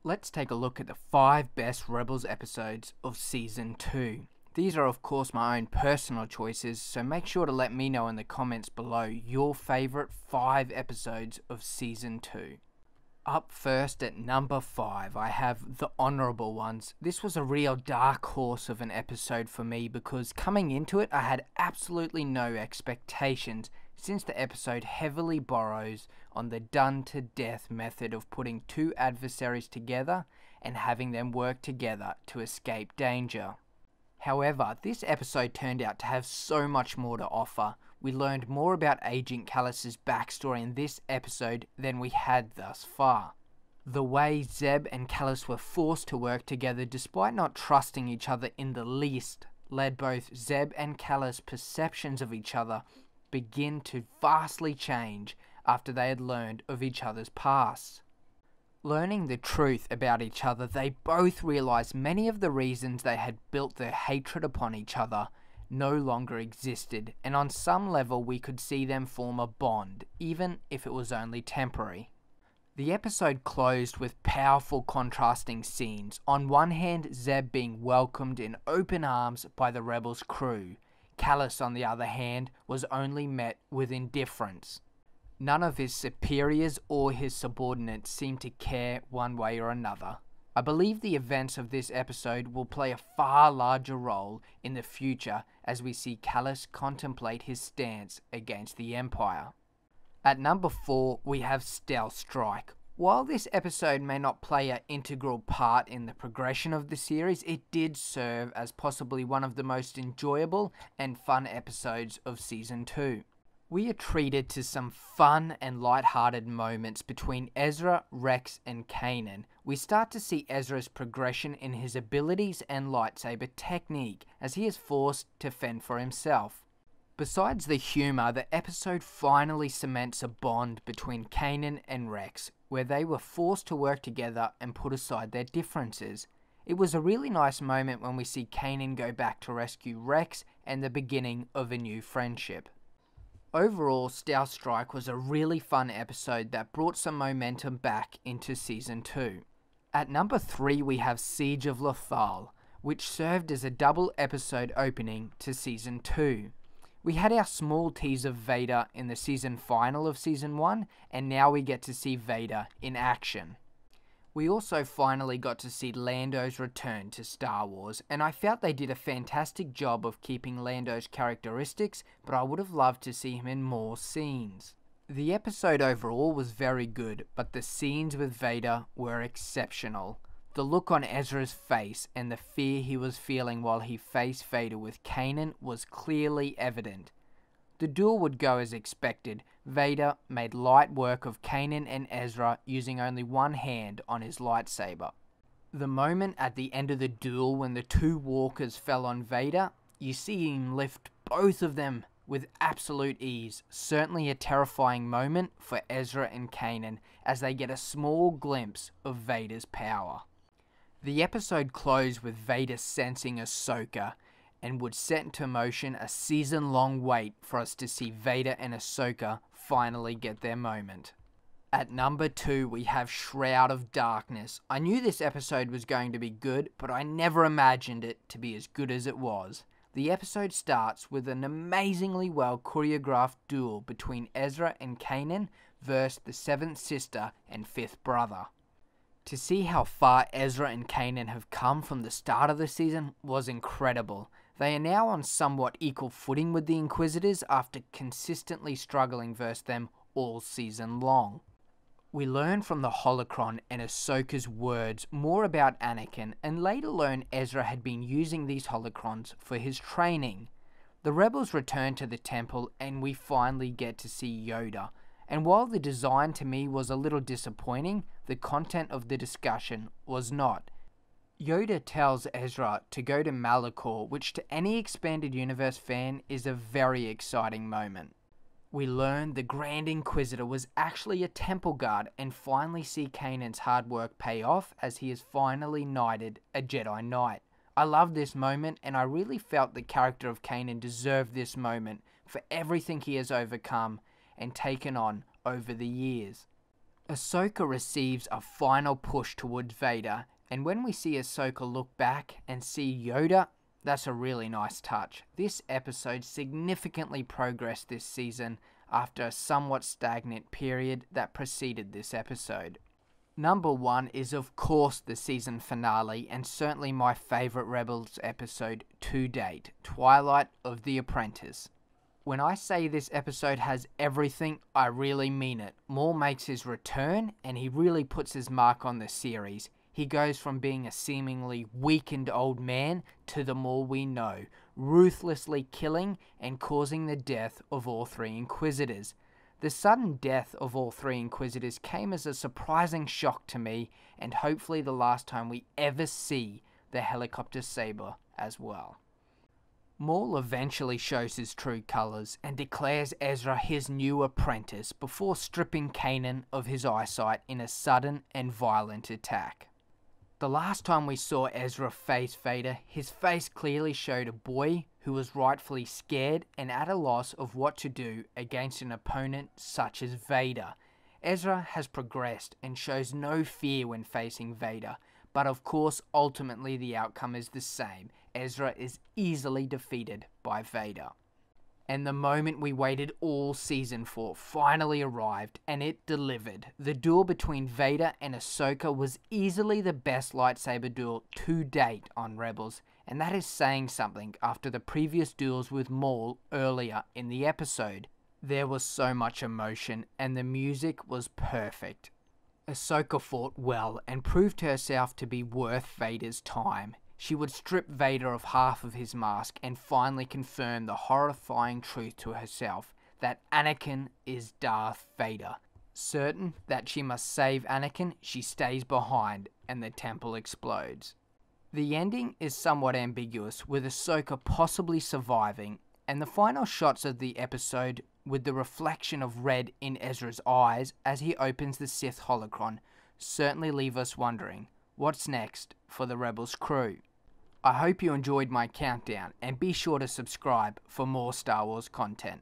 Let's take a look at the 5 best Rebels episodes of Season 2. These are of course my own personal choices, so make sure to let me know in the comments below your favourite 5 episodes of Season 2. Up first at number 5, I have The Honourable Ones. This was a real dark horse of an episode for me because coming into it I had absolutely no expectations, since the episode heavily borrows on the done-to-death method of putting 2 adversaries together and having them work together to escape danger. However, this episode turned out to have so much more to offer. We learned more about Agent Callus's backstory in this episode than we had thus far. The way Zeb and Callus were forced to work together despite not trusting each other in the least led both Zeb and Callus' perceptions of each other begin to vastly change after they had learned of each other's pasts. Learning the truth about each other, they both realized many of the reasons they had built their hatred upon each other no longer existed, and on some level we could see them form a bond, even if it was only temporary. The episode closed with powerful contrasting scenes. On one hand, Zeb being welcomed in open arms by the Rebels' crew. Callus, on the other hand, was only met with indifference. None of his superiors or his subordinates seemed to care one way or another. I believe the events of this episode will play a far larger role in the future as we see Callus contemplate his stance against the Empire. At number 4, we have Stealth Strike. While this episode may not play an integral part in the progression of the series, it did serve as possibly one of the most enjoyable and fun episodes of Season 2. We are treated to some fun and light-hearted moments between Ezra, Rex, and Kanan. We start to see Ezra's progression in his abilities and lightsaber technique as he is forced to fend for himself. Besides the humour, the episode finally cements a bond between Kanan and Rex, where they were forced to work together and put aside their differences. It was a really nice moment when we see Kanan go back to rescue Rex and the beginning of a new friendship. Overall, Stealth Strike was a really fun episode that brought some momentum back into Season 2. At number 3 we have Siege of Lothal, which served as a double episode opening to Season 2. We had our small tease of Vader in the season final of Season 1, and now we get to see Vader in action. We also finally got to see Lando's return to Star Wars, and I felt they did a fantastic job of keeping Lando's characteristics, but I would have loved to see him in more scenes. The episode overall was very good, but the scenes with Vader were exceptional. The look on Ezra's face and the fear he was feeling while he faced Vader with Kanan was clearly evident. The duel would go as expected. Vader made light work of Kanan and Ezra using only one hand on his lightsaber. The moment at the end of the duel when the 2 walkers fell on Vader, you see him lift both of them with absolute ease. Certainly a terrifying moment for Ezra and Kanan as they get a small glimpse of Vader's power. The episode closed with Vader sensing Ahsoka, and would set into motion a season-long wait for us to see Vader and Ahsoka finally get their moment. At number 2 we have Shroud of Darkness. I knew this episode was going to be good, but I never imagined it to be as good as it was. The episode starts with an amazingly well choreographed duel between Ezra and Kanan versus the 7th sister and 5th brother. To see how far Ezra and Kanan have come from the start of the season was incredible. They are now on somewhat equal footing with the Inquisitors after consistently struggling versus them all season long. We learn from the holocron and Ahsoka's words more about Anakin, and later learn Ezra had been using these holocrons for his training. The Rebels return to the temple and we finally get to see Yoda. And while the design to me was a little disappointing, the content of the discussion was not. Yoda tells Ezra to go to Malachor, which to any expanded universe fan is a very exciting moment. We learn the Grand Inquisitor was actually a temple guard and finally see Kanan's hard work pay off as he is finally knighted a Jedi Knight. I love this moment and I really felt the character of Kanan deserved this moment for everything he has overcome and taken on over the years. Ahsoka receives a final push towards Vader, and when we see Ahsoka look back and see Yoda, that's a really nice touch. This episode significantly progressed this season after a somewhat stagnant period that preceded this episode. Number 1 is of course the season finale and certainly my favourite Rebels episode to date, Twilight of the Apprentice. When I say this episode has everything, I really mean it. Maul makes his return and he really puts his mark on the series. He goes from being a seemingly weakened old man to the Maul we know, ruthlessly killing and causing the death of all 3 Inquisitors. The sudden death of all 3 Inquisitors came as a surprising shock to me, and hopefully the last time we ever see the helicopter saber as well. Maul eventually shows his true colours and declares Ezra his new apprentice before stripping Kanan of his eyesight in a sudden and violent attack. The last time we saw Ezra face Vader, his face clearly showed a boy who was rightfully scared and at a loss of what to do against an opponent such as Vader. Ezra has progressed and shows no fear when facing Vader, but of course ultimately the outcome is the same. Ezra is easily defeated by Vader. And the moment we waited all season for finally arrived, and it delivered. The duel between Vader and Ahsoka was easily the best lightsaber duel to date on Rebels, and that is saying something after the previous duels with Maul earlier in the episode. There was so much emotion, and the music was perfect. Ahsoka fought well and proved herself to be worth Vader's time. She would strip Vader of half of his mask and finally confirm the horrifying truth to herself that Anakin is Darth Vader. Certain that she must save Anakin, she stays behind and the temple explodes. The ending is somewhat ambiguous, with Ahsoka possibly surviving, and the final shots of the episode with the reflection of red in Ezra's eyes as he opens the Sith holocron certainly leave us wondering, what's next for the Rebels crew? I hope you enjoyed my countdown, and be sure to subscribe for more Star Wars content.